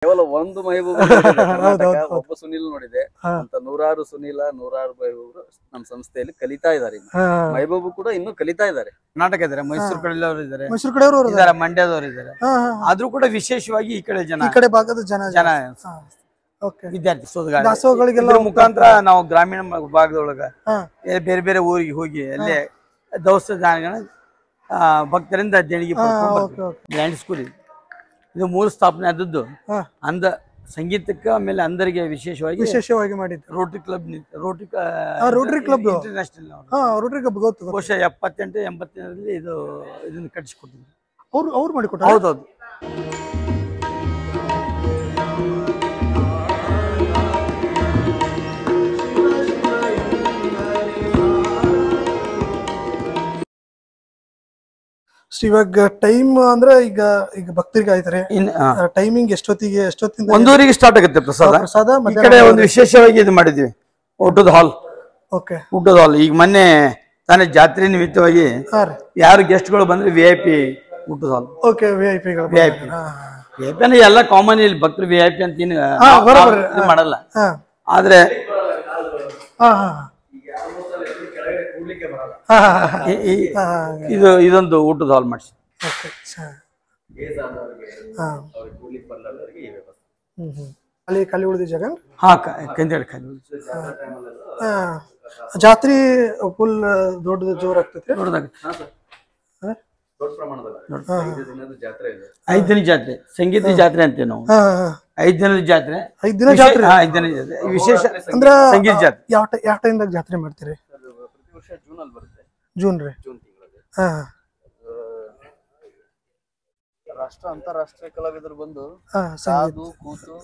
ಕೇವಲ ಒಂದು ಮೈಬೂಬ್ ನೋಡಿದೆ ಕರ್ನಾಟಕ, ಒಬ್ಬ ಸುನಿಲ್ ನೋಡಿದೆ ಅಂತ ನೂರಾರು ಸುನಿಲ ನೂರಾರು ಮೈಬೂಬರು ನಮ್ಮ ಸಂಸ್ಥೆಯಲ್ಲಿ ಕಲಿತಾ ಇದ್ದಾರೆ. ಮೈಬೂಬ್ ಕೂಡ ಇನ್ನೂ ಕಲಿತಾ ಇದ್ದಾರೆ. ಕರ್ನಾಟಕ ಇದ್ದಾರೆ, ಮೈಸೂರು ಕಡೆಯವರು ಇದ್ದಾರೆ, ಮೈಸೂರು ಕಡೆಯವರು ಇದ್ದಾರೆ, ಮಂಡ್ಯದವರು ಇದ್ದಾರೆ. ಆದ್ರೂ ಕೂಡ ವಿಶೇಷವಾಗಿ ಈ ಕಡೆ ಜನ, ಈ ಕಡೆ ಭಾಗದ ಜನ ವಿದ್ಯಾರ್ಥಿ ದಾಸೋಹಗಳಿಗೆಲ್ಲ ಮುಖಾಂತರ ನಾವು ಗ್ರಾಮೀಣ ಭಾಗದೊಳಗ ಬೇರೆ ಬೇರೆ ಊರಿಗೆ ಹೋಗಿ ಅಲ್ಲೇ ದವಸ ಭಕ್ತರಿಂದ ದೇಣಿಗೆ ಗ್ರ್ಯಾಂಡ್ ಸ್ಕೂಲ್ ಇದು ಮೂಲ ಸ್ಥಾಪನೆ ಆದದ್ದು ಅಂದ ಸಂಗೀತಕ್ಕೆ. ಆಮೇಲೆ ಅಂದರಿಗೆ ವಿಶೇಷವಾಗಿ ಮಾಡಿದ್ದು Rotary club international Rotary club ಬಹುಶಃ 78-80ರಲ್ಲಿ ಇದನ್ನ ಕಟ್ಟಿಸಿಕೊಟ್ಟಿದ್ರು ಅವ್ರು ಮಾಡಿಕೊಟ್ಟ. ಹೌದೌದು. ಇವಾಗ ಟೈಮ್ ಅಂದ್ರೆ ಈಗ ಭಕ್ತರಿಗೆ ಆಯ್ತಾರೆ ಟೈಮಿಂಗ್ ಎಷ್ಟೊತ್ತಿಗೆ 1:30ಗೆ ಸ್ಟಾರ್ಟ್ ಆಗುತ್ತೆ ಪ್ರಸಾದ. ಈ ಕಡೆ ಒಂದು ವಿಶೇಷವಾಗಿ ಇದು ಮಾಡಿದ್ವಿ, ಊಟದ ಹಾಲ್. ಊಟದ ಹಾಲ್ ಈಗ ಮೊನ್ನೆ ತಾನೇ ಜಾತ್ರೆ ನಿಮಿತ್ತವಾಗಿ ಯಾರು ಗೆಸ್ಟ್ಗಳು ಬಂದ್ರೆ VIP ಊಟದ ಹಾಲ್. VIP ಅಂದ್ರೆ ಎಲ್ಲ ಕಾಮನ್, ಇಲ್ಲಿ ಭಕ್ತರು VIP ಅಂತ ಏನು ಮಾಡಲ್ಲ. ಆದ್ರೆ ಇದೊಂದು ಊಟದ ಹಾಲ್ ಮಾಡಿಸಿ. ಖಾಲಿ ಉಳಿದ ಜಾಗ ಜಾತ್ರೆ ಫುಲ್ ದೊಡ್ಡ ಜೋರ್ ಆಗ್ತೈತಿ. 5 ದಿನ ಜಾತ್ರೆ, ಸಂಗೀತ ಜಾತ್ರೆ ಅಂತೀವಿ ನಾವು. 5 ದಿನದ ಜಾತ್ರೆ, 5 ದಿನ ಜಾತ್ರೆ ವಿಶೇಷ ಅಂದ್ರೆ ಸಂಗೀತ ಜಾತ್ರೆ. ಯಾವ ಟೈಮ್ದಾಗ ಜಾತ್ರೆ ಮಾಡ್ತೀರಿ? ಜೂನ್ ಅಲ್ಲಿ ಬರುತ್ತೆ. ಜೂನ್ ತಿಂಗಳಲ್ಲಿ ರಾಷ್ಟ್ರ ಅಂತಾರಾಷ್ಟ್ರೀಯ ಕಲಾವಿದರು ಬಂದು ಸಾಧು ಕೂತು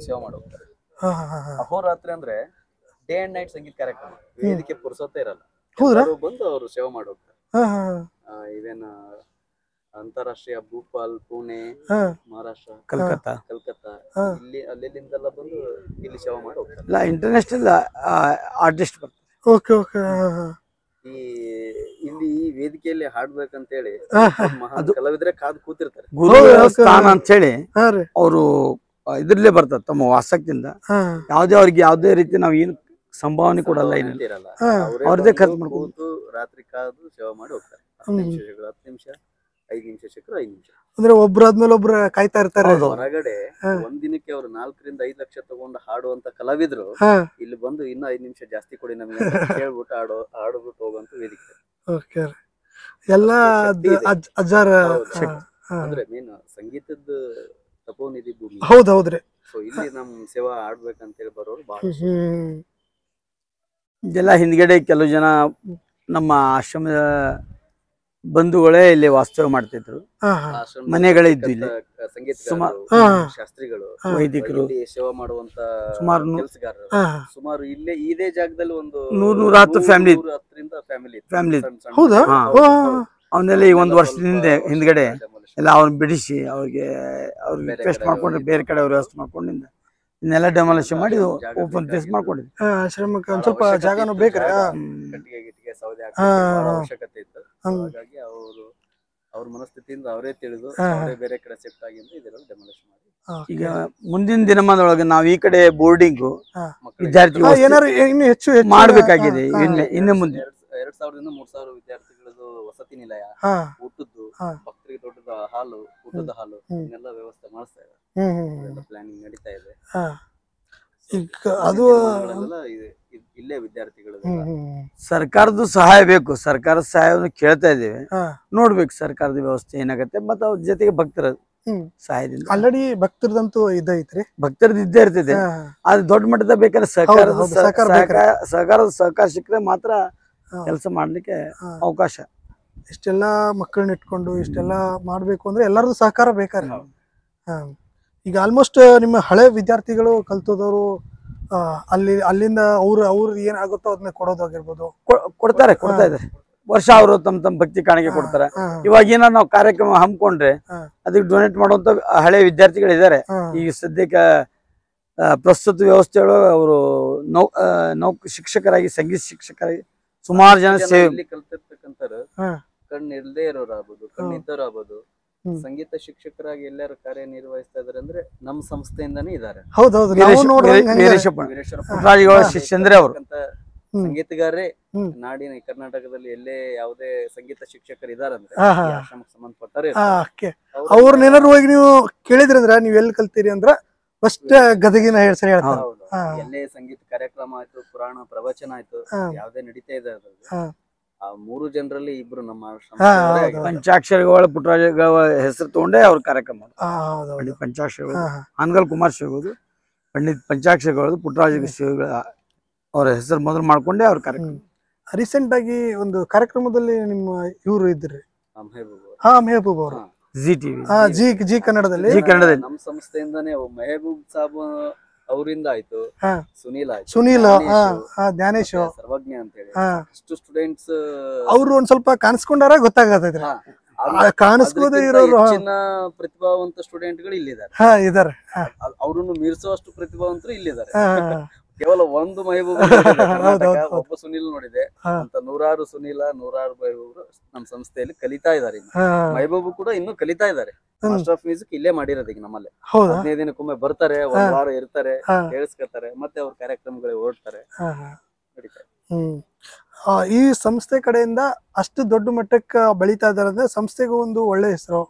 ಸೇವೆ ಮಾಡೋಗ್ತಾರೆ. ಅಹೋರಾತ್ರಿ ಅಂದ್ರೆ ಡೇ ಅಂಡ್ ನೈಟ್ ಸಂಗೀತ ಕಾರ್ಯಕ್ರಮ, ವೇದಿಕೆ ಪುರ್ಸೊತ್ತೇ ಇರಲ್ಲ. ಬಂದು ಅವರು ಸೇವೆ ಮಾಡೋಗ್ತಾರೆ. ಇವೇನ ಅಂತಾರಾಷ್ಟ್ರೀಯ ಭೂಪಾಲ್, ಪುಣೆ, ಮಹಾರಾಷ್ಟ್ರ, ಕಲ್ಕತ್ತಾ ಇಲ್ಲಿ ಅಲ್ಲಿಂದೆಲ್ಲ ಬಂದು ಇಲ್ಲಿ ಸೇವೆ ಮಾಡಿ ಹೋಗ್ತಾರೆ. ಇಂಟರ್ನ್ಯಾಷನಲ್ ಆರ್ಟಿಸ್ಟ್ ಬರ್ತಾರೆ. ಇಲ್ಲಿ ಈ ವೇದಿಕೆಯಲ್ಲಿ ಹಾಡ್ಬೇಕಂತೇಳಿ ಕಲಾವಿದ್ರೆ ಕಾದು ಕೂತಿರ್ತಾರೆ. ಗುರು ಸ್ಥಾನ ಅಂತ ಹೇಳಿ ಅವರು ಇದ್ರಲ್ಲೇ ಬರ್ತಾರೆ ತಮ್ಮ ಆಸಕ್ತಿಯಿಂದ. ಅವ್ರಿಗೆ ಯಾವ್ದೇ ರೀತಿ ನಾವ್ ಏನು ಸಂಭಾವನೆ ಕೊಡಲ್ಲ, ಅವ್ರದೇ ಖರ್ಚು ಮಾಡ್ಕೊಂಡು ರಾತ್ರಿ ಕಾದು ಸೇವೆ ಮಾಡಿ ಹೋಗ್ತಾರೆ. 10 ನಿಮಿಷ 5 ನಿಮಿಷ ಸಿಕ್ಕರು 5 ನಿಮಿಷ ಅಂದ್ರೆ ಒಬ್ರಾದ್ಮೇಲೆ ಒಬ್ರು ಕಾಯ್ತಾ ಇರ್ತಾರೆ. ಹೊರಗಡೆ ಒಂದಿನಕ್ಕೆ ಅವ್ರು 4 ರಿಂದ 5 ಲಕ್ಷ ತಗೊಂಡು ಹಾಡುವಂತ ಕಲಾವಿದ್ರು ಇಲ್ಲಿ ಬಂದು ಇನ್ನ 5 ನಿಮಿಷ ಜಾಸ್ತಿ ಕೊಡಿ ನಮ್ಗೆ ಕೇಳ್ಬಿಟ್ಟು ಹಾಡ್ಬಿಟ್ಟು ಹೋಗುವಂತ ವೇದಿಕೆ. ಎಲ್ಲ ಅಜ್ಜಾರ ಅಂದ್ರೆ ಮೇನ್ ಸಂಗೀತದ ತಪೋನಿಧಿ ಭೂಮಿ. ಹೌದೌದ್ರಿ. ಸೊ ಇಲ್ಲಿ ನಮ್ ಸೇವಾ ಆಡ್ಬೇಕಂತ ಹೇಳಿ ಬರೋರು ಬಹಳ. ಇದೆಲ್ಲ ಹಿಂದ್ಗಡೆ ಕೆಲವು ಜನ ನಮ್ಮ ಆಶ್ರಮದ ಬಂಧುಗಳೇ ಇಲ್ಲಿ ವಾಸ್ತವ್ಯ ಮಾಡ್ತಿದ್ರು. ಮನೆಗಳೇ ಇದ್ದು ಇಲ್ಲಿ ಶಾಸ್ತ್ರಿಗಳು, ವೈದಿಕರು, ಸೇವಾ ಮಾಡುವಂತ ಕೆಲಸಗಾರರು ಸುಮಾರು ಇಲ್ಲೇ ಇದೇ ಜಾಗದಲ್ಲಿ ಒಂದು 100-110 ಫ್ಯಾಮಿಲಿ ಹೌದಾ. ಅವನ್ನೆಲ್ಲ ಈ 1 ವರ್ಷದಿಂದ ಹಿಂದ್ಗಡೆ ಎಲ್ಲ ಅವ್ರನ್ನ ಬಿಡಿಸಿ ಅವ್ರಿಗೆ ರಿಕ್ವೆಸ್ಟ್ ಮಾಡ್ಕೊಂಡ್ರೆ ಬೇರೆ ಕಡೆ ಅವ್ರ ವ್ಯವಸ್ಥೆ ಮಾಡ್ಕೊಂಡಿಂದ ಇನ್ನೆಲ್ಲ ಡೆಮಾಲಿಷನ್ ಮಾಡಿ ಓಪನ್ ಪ್ಲೇಸ್ ಮಾಡ್ಕೊಂಡಿದ್ವಿ. ಆಶ್ರಮಕ್ಕೆ ಒಂದ್ ಸ್ವಲ್ಪ ಜಾಗನೂ ಬೇಕ್ರಿ. ಕಟ್ಟಿಗೆ ಸೌದೆ ಅವಶ್ಯಕತೆ ಇತ್ತು. ಹಾಗಾಗಿ ಅವ್ರ ಮನಸ್ಥಿತಿಯಿಂದ ಅವರೇ ತಿಳಿದು ಬೇರೆ ಕಡೆ ಶಿಫ್ಟ್ ಆಗಿಂದ ಇದೆಲ್ಲ ಡೆಮಾಲಿಷ್ ಮಾಡಿ ಈಗ ಮುಂದಿನ ದಿನಮಾನದೊಳಗೆ ನಾವು ಈ ಕಡೆ ಬೋರ್ಡಿಂಗು ವಿದ್ಯಾರ್ಥಿಗಳು ಇನ್ನು ಹೆಚ್ಚು ಮಾಡ್ಬೇಕಾಗಿದೆ. ಇನ್ನು ಮುಂದೆ 2000ರಿಂದ 3000 ವಿದ್ಯಾರ್ಥಿಗಳದ್ದು ವಸತಿ ನಿಲಯ, ಊಟದ್ದು, ಭಕ್ತರಿಗೆ ದೊಡ್ಡದ ಹಾಲು, ಊಟದ ಹಾಲು ಇನ್ನೆಲ್ಲ ವ್ಯವಸ್ಥೆ ಮಾಡಿಸ್ತಾ ಇದ್ದಾರೆ. ಪ್ಲಾನಿಂಗ್ ನಡೀತಾ ಇದೆ. ಅದು ಇಲ್ಲೇ ವಿದ್ಯಾರ್ಥಿಗಳು ಸರ್ಕಾರದ ಸಹಾಯ ಬೇಕು. ಸರ್ಕಾರದ ಸಹಾಯವನ್ನು ಕೇಳ್ತಾ ಇದ್ದೇವೆ, ನೋಡ್ಬೇಕು ಸರ್ಕಾರದ ವ್ಯವಸ್ಥೆ ಏನಾಗತ್ತೆ. ಮತ್ತೆ ಅವ್ರ ಜೊತೆಗೆ ಭಕ್ತರ ಸಹಾಯದಿಂದ ಆಲ್ರೆಡಿ ಭಕ್ತರದಂತೂ ಇದೈತ್ರಿ, ಭಕ್ತರದ್ದು ಇದ್ದೇ ಇರ್ತದೆ. ಅದು ದೊಡ್ಡ ಮಟ್ಟದ ಬೇಕಾದ್ರೆ ಸರ್ಕಾರದ ಸಹಕಾರ ಸಿಕ್ಕರೆ ಮಾತ್ರ ಕೆಲಸ ಮಾಡ್ಲಿಕ್ಕೆ ಅವಕಾಶ. ಇಷ್ಟೆಲ್ಲ ಮಕ್ಕಳನ್ನ ಇಟ್ಕೊಂಡು ಇಷ್ಟೆಲ್ಲ ಮಾಡ್ಬೇಕು ಅಂದ್ರೆ ಎಲ್ಲರದು ಸಹಕಾರ ಬೇಕಾರೆ. ಈಗ ಆಲ್ಮೋಸ್ಟ್ ನಿಮ್ಮ ಹಳೆ ವಿದ್ಯಾರ್ಥಿಗಳು ಕಲ್ತೋದವರು ಅಲ್ಲಿಂದ ಅವ್ರು ಏನಾಗುತ್ತೋ ಅದನ್ನ ಕೊಡೋದಾಗಿರ್ಬೋದು, ಕೊಡ್ತಾ ಇದಾರೆ. ವರ್ಷ ಅವರು ತಮ್ಮ ಭಕ್ತಿ ಕಾಣಿಕೆ ಕೊಡ್ತಾರೆ. ಇವಾಗ ಏನಾರ ನಾವು ಕಾರ್ಯಕ್ರಮ ಹಮ್ಮಿಕೊಂಡ್ರೆ ಅದಕ್ಕೆ ಡೊನೇಟ್ ಮಾಡುವಂತ ಹಳೆ ವಿದ್ಯಾರ್ಥಿಗಳು ಇದಾರೆ. ಈಗ ಸದ್ಯಕ್ಕೆ ಪ್ರಸ್ತುತ ವ್ಯವಸ್ಥೆಯೊಳಗೆ ಅವರು ಶಿಕ್ಷಕರಾಗಿ, ಸಂಗೀತ ಶಿಕ್ಷಕರಾಗಿ ಸುಮಾರು ಜನ ಸೇವೆ ಕಲ್ತಿರ್ತಕ್ಕಂಥವ್ರು ಕಣ್ಣು ಇಲ್ಲದೆ ಇರೋರು ಆಗ್ಬೋದು, ಕಣ್ಣು ಇದ್ದವ್ರು ಆಗ್ಬೋದು, ಸಂಗೀತ ಶಿಕ್ಷಕರಾಗಿ ಎಲ್ಲರೂ ಕಾರ್ಯನಿರ್ವಹಿಸ್ತಾ ಇದಾರೆ ಅಂದ್ರೆ ನಮ್ಮ ಸಂಸ್ಥೆಯಿಂದಾನೇ ಇದ್ದಾರೆ. ಹೌದೌದು ಶಿಷ್ಯಂದ್ರೆ ಅವರು ಸಂಗೀತಗಾರರೇ ನಾಡಿನ ಕರ್ನಾಟಕದಲ್ಲಿ ಎಲ್ಲೇ ಯಾವುದೇ ಸಂಗೀತ ಶಿಕ್ಷಕರು ಇದಾರಂದ್ರೆ ಆಶ್ರಮಕ್ಕೆ ಸಂಬಂಧಪಟ್ಟರೆ ಅವ್ರನ್ನೇನಾದ್ರು ಹೋಗಿ ನೀವು ಕೇಳಿದ್ರಂದ್ರ ನೀವ್ ಎಲ್ಲಿ ಕಲ್ತೀರಿ ಅಂದ್ರ ಫಸ್ಟ್ ಗದಗಿನ ಹೇಳ್ತಾರೆ. ಎಲ್ಲೇ ಸಂಗೀತ ಕಾರ್ಯಕ್ರಮ ಆಯ್ತು, ಪುರಾಣ ಪ್ರವಚನ ಆಯ್ತು, ಯಾವ್ದೇ ನಡೀತಾ ಇದೆ ಆ 3 ಜನರಲ್ಲಿ ಇಬ್ರು ನಮ್ಮ ಪಂಚಾಕ್ಷರಗಳ ಪುಟ್ಟರಾಜ ಹೆಸರು ತಗೊಂಡೇ ಅವ್ರ ಕಾರ್ಯಕ್ರಮ. ಪಂಚಾಕ್ಷರಗಳು ಹಾನಗಲ್ ಕುಮಾರ್ ಶಿವಗಳು, ಪಂಡಿತ್ ಪಂಚಾಕ್ಷರಗಳು, ಪುಟ್ಟರಾಜ ಶಿವಗಳ ಅವ್ರ ಹೆಸರು ಮೊದಲು ಮಾಡ್ಕೊಂಡೆ ಅವ್ರ ಕಾರ್ಯಕ್ರಮ. ರೀಸೆಂಟ್ ಆಗಿ ಒಂದು ಕಾರ್ಯಕ್ರಮದಲ್ಲಿ ನಿಮ್ಮ ಇವ್ರು ಇದ್ರಿ, ಮೆಹಬೂಬ್ ಅವರು, ಜಿ ಕನ್ನಡದಲ್ಲಿ. ನಮ್ಮ ಸಂಸ್ಥೆಯಿಂದಾನೇ ಮೆಹಬೂಬ್ ಸಾಬ್ ಅವರಿಂದ ಆಯ್ತು, ಸುನೀಲ್ ಜ್ಞಾನೇಶ್ ಸರ್ವಜ್ಞ ಅಂತ ಹೇಳಿ ಅಷ್ಟು ಸ್ಟೂಡೆಂಟ್ಸ್ ಅವ್ರು ಒಂದ್ ಸ್ವಲ್ಪ ಕಾಣಿಸ್ಕೊಂಡಾರ ಗೊತ್ತಾಗತೈತ್ರಿ. ಕಾಣಿಸ್ಕೋದೇ ಇರೋರು ಪ್ರತಿಭಾವಂತ ಸ್ಟೂಡೆಂಟ್ ಗಳು ಇಲ್ಲಿದ್ದಾರೆ, ಅವ್ರನ್ನು ಮೀರಿಸುವಷ್ಟು ಪ್ರತಿಭಾವಂತರು ಇಲ್ಲಿದ್ದಾರೆ. ಕೇವಲ ಒಂದು ಮೆಹಬೂಬ್ ಒಬ್ಬ ಸುನೀಲ್ ನೋಡಿದೆ ಅಂತ ನೂರಾರು ಸುನೀಲ, ನೂರಾರು ಮೆಹಬೂಬ್ ನಮ್ಮ ಸಂಸ್ಥೆಯಲ್ಲಿ ಕಲಿತಾ ಇದ್ದಾರೆ. ಮೆಹಬೂಬ್ ಕೂಡ ಇನ್ನೂ ಕಲಿತಾ ಇದ್ದಾರೆ. ಮಾಸ್ಟರ್ ಆಫ್ ಮ್ಯೂಸಿಕ್ ಇಲ್ಲೇ ಮಾಡಿರೋದು ಈಗ ನಮ್ಮಲ್ಲಿ. 15 ದಿನಕ್ಕೊಮ್ಮೆ ಬರ್ತಾರೆ, ಒಂದ್ ವಾರ ಇರ್ತಾರೆ, ಕೇಳಿಸ್ಕೊತಾರೆ, ಮತ್ತೆ ಅವ್ರ ಕಾರ್ಯಕ್ರಮಗಳಿಗೆ ಹೊರಡ್ತಾರೆ. ಈ ಸಂಸ್ಥೆ ಕಡೆಯಿಂದ ಅಷ್ಟು ದೊಡ್ಡ ಮಟ್ಟಕ್ಕೆ ಬೆಳೀತಾ ಇದಾರೆ ಅಂದ್ರೆ ಸಂಸ್ಥೆಗೂ ಒಂದು ಒಳ್ಳೆ ಹೆಸರು.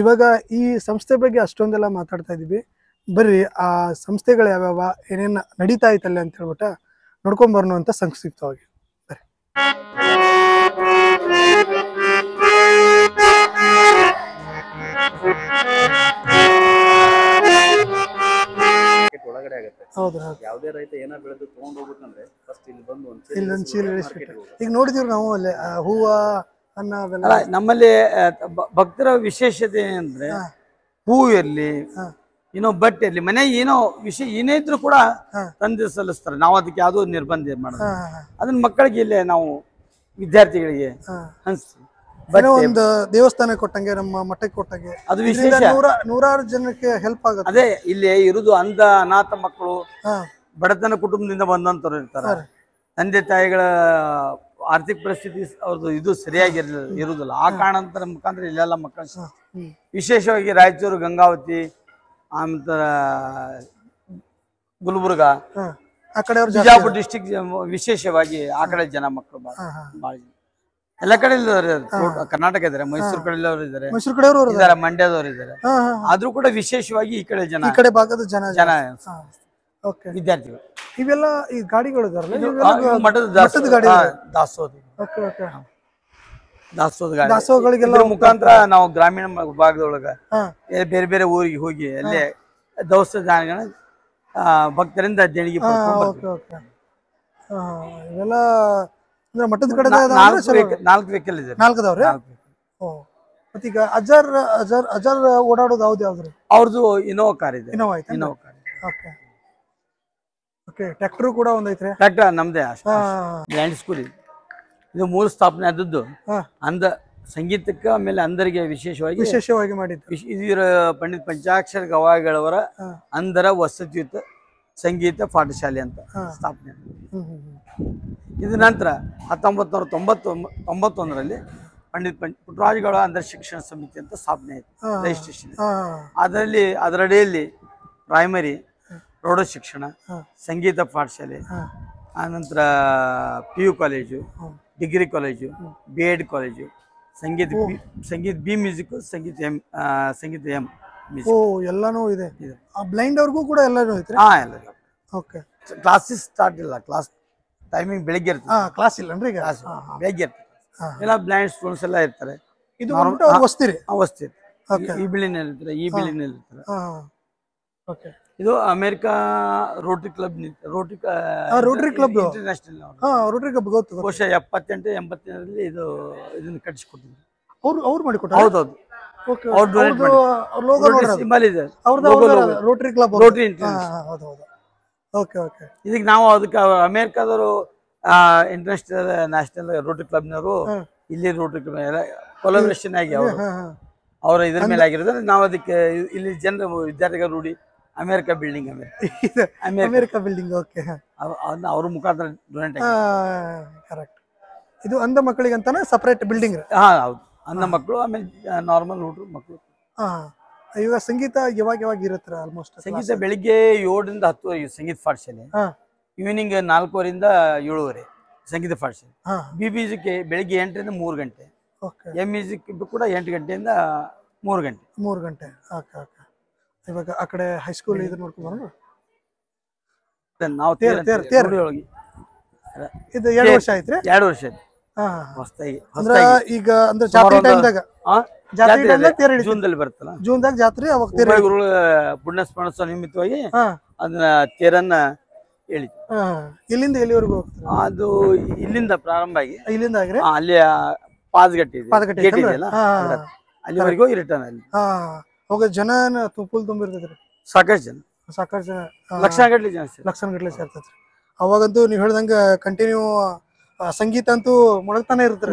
ಇವಾಗ ಈ ಸಂಸ್ಥೆ ಬಗ್ಗೆ ಅಷ್ಟೊಂದೆಲ್ಲ ಮಾತಾಡ್ತಾ ಇದೀವಿ, ಬರ್ರಿ ಆ ಸಂಸ್ಥೆಗಳು ಯಾವ್ಯಾವ ಏನೇನ್ ನಡೀತಾ ಐತಲ್ಲ ಅಂತ ಹೇಳ್ಬಿಟ್ಟ ನೋಡ್ಕೊಂಡ್ ಬರ್ನು ಅಂತ ಸಂಕ್ಷಿಪ್ತವಾಗಿ ಬರ್ರಿ. ಒಳಗಡೆ ಆಗುತ್ತೆ. ಯಾವ್ದೇ ರೈತ ಏನ ಬೆಳೆದು ತಗೊಂಡ್ ಹೋಗ್ಬೇಕಂದ್ರೆ ಫಸ್ಟ್ ಇಲ್ಲಿ ಬಂದು ಇಲ್ಲೊಂದ್ ಚೀಲ ಇಳಿಸ್ಬಿಟ್ಟು ಈಗ ನೋಡಿದೀವಿ ನಾವು ಅಲ್ಲಿ ಹೂವ ಅನ್ನ ನಮ್ಮಲ್ಲಿ ಭಕ್ತರ ವಿಶೇಷತೆ ಏನಂದ್ರೆ ಹೂ ಇರ್ಲಿ, ಏನೋ ಬಟ್ಟೆ ಇರ್ಲಿ, ಮನೆ ಏನೋ ವಿಷಯ ಏನೇ ಇದ್ರು ಕೂಡ ತಂದೆ ಸಲ್ಲಿಸ್ತಾರೆ. ನಾವು ಅದಕ್ಕೆ ಯಾವ್ದೋ ನಿರ್ಬಂಧ ಮಾಡೋದು, ಅದನ್ನ ಮಕ್ಕಳಿಗೆ ಇಲ್ಲೇ ನಾವು ವಿದ್ಯಾರ್ಥಿಗಳಿಗೆ ಹಂಚ್ತೀವಿ. ಒಂದು ದೇವಸ್ಥಾನ ಕೊಟ್ಟಂಗೆ, ನಮ್ಮ ಮಠಕ್ಕೆ ಕೊಟ್ಟಂಗೆ, ಅದು ವಿಶೇಷ. ನೂರಾರು ಜನಕ್ಕೆ ಹೆಲ್ಪ್ ಆಗುತ್ತೆ. ಅದೇ ಇಲ್ಲಿ ಇರುದು ಅಂಧ ಅನಾಥ ಮಕ್ಕಳು, ಬಡತನ ಕುಟುಂಬದಿಂದ ಬಂದಂತವ್ರು ಇರ್ತಾರೆ. ತಂದೆ ತಾಯಿಗಳ ಆರ್ಥಿಕ ಪರಿಸ್ಥಿತಿ ಅವ್ರದ್ದು ಇದು ಸರಿಯಾಗಿ ಇರುದಿಲ್ಲ. ಆ ಕಾರಣಾಂತರ ಮುಖಾಂತರ ಇಲ್ಲೆಲ್ಲ ಮಕ್ಕಳು ವಿಶೇಷವಾಗಿ ರಾಯಚೂರು, ಗಂಗಾವತಿ, ಆನಂತರ ಗುಲ್ಬರ್ಗ, ಬಿಜಾಪುರ ಡಿಸ್ಟಿಕ್ ವಿಶೇಷವಾಗಿ ಆ ಕಡೆ ಜನ ಮಕ್ಕಳು ಬಾಳ ಎಲ್ಲ ಕಡೆ ಕರ್ನಾಟಕ ಇದಾರೆ, ಮೈಸೂರು ಕಡೆ ಇದಾರೆ, ಮಂಡ್ಯದವ್ರು ಇದಾರೆ. ಆದ್ರೂ ಕೂಡ ವಿಶೇಷವಾಗಿ ಈ ಕಡೆ ಜನ, ಈ ಕಡೆ ಭಾಗದ ಜನ ವಿದ್ಯಾರ್ಥಿಗಳು. ಇವೆಲ್ಲ ಈ ಗಾಡಿಗಳು ಮಠದ ದಾಸೋಹಗಳಿಗೆಲ್ಲ ಮುಖಾಂತರ ನಾವು ಗ್ರಾಮೀಣ ಭಾಗದೊಳಗ ಬೇರೆ ಬೇರೆ ಊರಿಗೆ ಹೋಗಿ ಅಲ್ಲೇ ದವಸ ಭಕ್ತರಿಂದ ದೇಣಿಗೆ ಇವೆಲ್ಲ ಮಠದ ಕಡೆ 4 ವೆಹಿಕಲ್ ಇದೆ. 4 ಅದಾವ್ರಿ. ಮತ್ತೀಗ ಅಜರ್ ಓಡಾಡೋದು ಯಾವ್ದ್ರಿ? ಅವ್ರದ್ದು ಇನೋವಾ ಕಾರ್ ಇದೆ. Innova car. ಓಕೆ, ಟ್ರ್ಯಾಕ್ಟರ್ ಕೂಡ ಒಂದೈತ್ರಿ. ಟ್ರ್ಯಾಕ್ಟರ್ ನಮ್ದೇ. ಬ್ಲೈಂಡ್ ಸ್ಕೂಲ್ ಇದು ಮೂಲ ಸ್ಥಾಪನೆ ಆದದ್ದು ಅಂದ ಸಂಗೀತಕ್ಕೆ, ಆಮೇಲೆ ಅಂಧರಿಗೆ ವಿಶೇಷವಾಗಿ ಮಾಡಿದ್ದು. ಇದರ ಪಂಡಿತ್ ಪಂಚಾಕ್ಷರ ಗವಾಯಿಗಳವರ ಅಂಧರ ವಸತಿಯುತ ಸಂಗೀತ ಪಾಠಶಾಲೆ ಅಂತ ಸ್ಥಾಪನೆ. ಇದ ನಂತರ 1991ರಲ್ಲಿ ಪಂಡಿತ್ ಪುಟ್ಟರಾಜಗಳ ಅಂಧರ ಶಿಕ್ಷಣ ಸಮಿತಿ ಅಂತ ಸ್ಥಾಪನೆ ಆಯ್ತು, ರಿಜಿಸ್ಟ್ರೇಷನ್. ಅದರಡಿಯಲ್ಲಿ ಪ್ರೈಮರಿ, ಪ್ರೌಢ ಶಿಕ್ಷಣ, ಸಂಗೀತ ಪಾಠಶಾಲೆ, ಆನಂತರ PU college, degree college, B.Ed college, ಸಂಗೀತ ಬಿ ಮ್ಯೂಸಿಕ್, ಸಂಗೀತ ಎಂ ಎಲ್ಲಾನು ಇದೆ. ಬ್ಲೈಂಡ್ ಅವ್ರಿಗೂ ಕೂಡ ಎಲ್ಲಾನು ಐತ್ರಿ? ಎಲ್ಲ. ಓಕೆ, ಕ್ಲಾಸಸ್ ಸ್ಟಾರ್ಟ್ ಇಲ್ಲ, ಕ್ಲಾಸ್ ಟೈಮಿಂಗ್ ಬೆಳಿಗ್ಗೆ ಇರ್ತದೆ. ಕ್ಲಾಸ್ ಇಲ್ಲ ಅಂದ್ರೆ ಈಗ ಬೆಳಿಗ್ಗೆ ಇರ್ತದೆ. ಎಲ್ಲ ಬ್ಲೈಂಡ್ ಸ್ಟೂಡೆಂಟ್ಸ್ ಎಲ್ಲ ಇರ್ತಾರೆ. ಇದು ವಸ್ತಿರಿ? ವಸ್ತಿ. ಈ ಬಿಲ್ಡಿನಲ್ಲಿ ಇರ್ತಾರೆ, ಈ ಬಿಲ್ಡಿನಲ್ಲಿ ಇರ್ತಾರೆ. ಓಕೆ, ಇದು America Rotary club, Rotary club international. Rotary club ಗೊತ್ತು. ಬಹುಶಃ 78-80ರಲ್ಲಿ ಇದನ್ನ ಕಟ್ಟಿಸಿಕೊಟ್ಟಿದ್ರು. ಅವ್ರು ಮಾಡಿಕೊಟ್ಟಾರ? ಹೌದೌದು. Rotary club, Rotary international. ಇದಕ್ಕೆ ನಾವು ಅದಕ್ಕೆ ಅಮೆರಿಕಾದವರು ಇಂಟರ್ನ್ಯಾಷನಲ್ ನ್ಯಾಷನಲ್ ರೋಟರಿ ಕ್ಲಬ್ನವರು ಇಲ್ಲಿ ರೋಟರಿ ಕ್ಲಬ್ ಕೊಲಾಬರೇಷನ್ ಆಗಿ ಅವರ ಇದ್ರ ಮೇಲೆ ಆಗಿರೋದ್ರೆ ನಾವು ಅದಕ್ಕೆ ಇಲ್ಲಿ ಜನರ ವಿದ್ಯಾರ್ಥಿಗಳು ರೂಢಿ America building, America building. Okay, ಅವ್ರ ಮುಖಾಂತರ ಡೊನೇಟ್. ಕರೆಕ್ಟ್. ಇದು ಅಂಧ ಮಕ್ಕಳಿಗೆ ಅಂತಾನೆ ಸಪರೇಟ್ ಬಿಲ್ಡಿಂಗ್? ಹೌದು, ಅನ್ನ ಮಕ್ಕಳು ಆಮೇಲೆ ನಾರ್ಮಲ್ ಹುಡುಗರು ಮಕ್ಕಳು. ಇವಾಗ ಸಂಗೀತ ಯಾವಾಗ ಯಾವಾಗ ಇರುತ್ತೆ ಆಲ್ಮೋಸ್ಟ್? ಸಂಗೀತ ಬೆಳಿಗ್ಗೆ 7ರಿಂದ 10 ಸಂಗೀತ ಪಾಠಶಾಲೆ, ಈವ್ನಿಂಗ್ 4ರಿಂದ 7 ಸಂಗೀತ ಪಾಠಶಾಲೆ. ಬಿ ಮ್ಯೂಸಿಕ್ ಬೆಳಿಗ್ಗೆ 8ರಿಂದ 3 ಗಂಟೆ, ಎಂ ಮ್ಯೂಸಿಕ್ ಕೂಡ 8 ಗಂಟೆಯಿಂದ 3 ಗಂಟೆ. 3 ಗಂಟೆ. ಇವಾಗ ಆ ಕಡೆ ಹೈಸ್ಕೂಲ್ ಇದು ನೋಡ್ಕೊಂಡು ನಾವು ಇದು 2 ವರ್ಷ ಆಯ್ತ್ರಿ? 2 ವರ್ಷ ಆಯ್ತು ಹೊಸದಾಗಿ. ಈಗ ಅಂದ್ರೆ ಜಾತ್ರೆ ಟೈಮ್ದಾಗ ಜೂನ್ದಲ್ಲಿ ಬರುತ್ತಲ್ಲ, ಜೂನ್ದಾಗ ಜಾತ್ರೆ, ಅವಾಗ ತೇರು ಗುರುಗಳ ಪುಣ್ಯಸ್ಮರಣೋತ್ಸವ ನಿಮಿತ್ತವಾಗಿ ಅದನ್ನ ತೇರನ್ನ ಹೇಳಿ. ಇಲ್ಲಿಂದ ಎಲ್ಲಿವರೆಗೂ ಹೋಗ್ತಾರೆ? ಅದು ಇಲ್ಲಿಂದ ಪ್ರಾರಂಭ ಆಗಿ ಇಲ್ಲಿಂದ ಆಗ್ರಿ ಅಲ್ಲಿ ಪಾದಗಟ್ಟೆ ಇದೆಯಲ್ಲ ಅಲ್ಲಿವರೆಗೂ ರಿಟರ್ನ್. ಅಲ್ಲಿ ಅವಾಗ ಜನ ಫುಲ್ ತುಂಬಿರ್ತೈತ್ರಿ, ಸಾಕಷ್ಟು ಜನ, ಲಕ್ಷಗಟ್ಟಲೆ ಜನ, ಲಕ್ಷಗಟ್ಟಲೆ ಸೇರ್ತೈತ್ರಿ. ಅವಾಗಂತೂ ನೀವ್ ಹೇಳ್ದಂಗ ಕಂಟಿನ್ಯೂ ಸಂಗೀತ ಅಂತೂ ಮೊಳಗ್ತಾನೆ ಇರ್ತಾರೆ.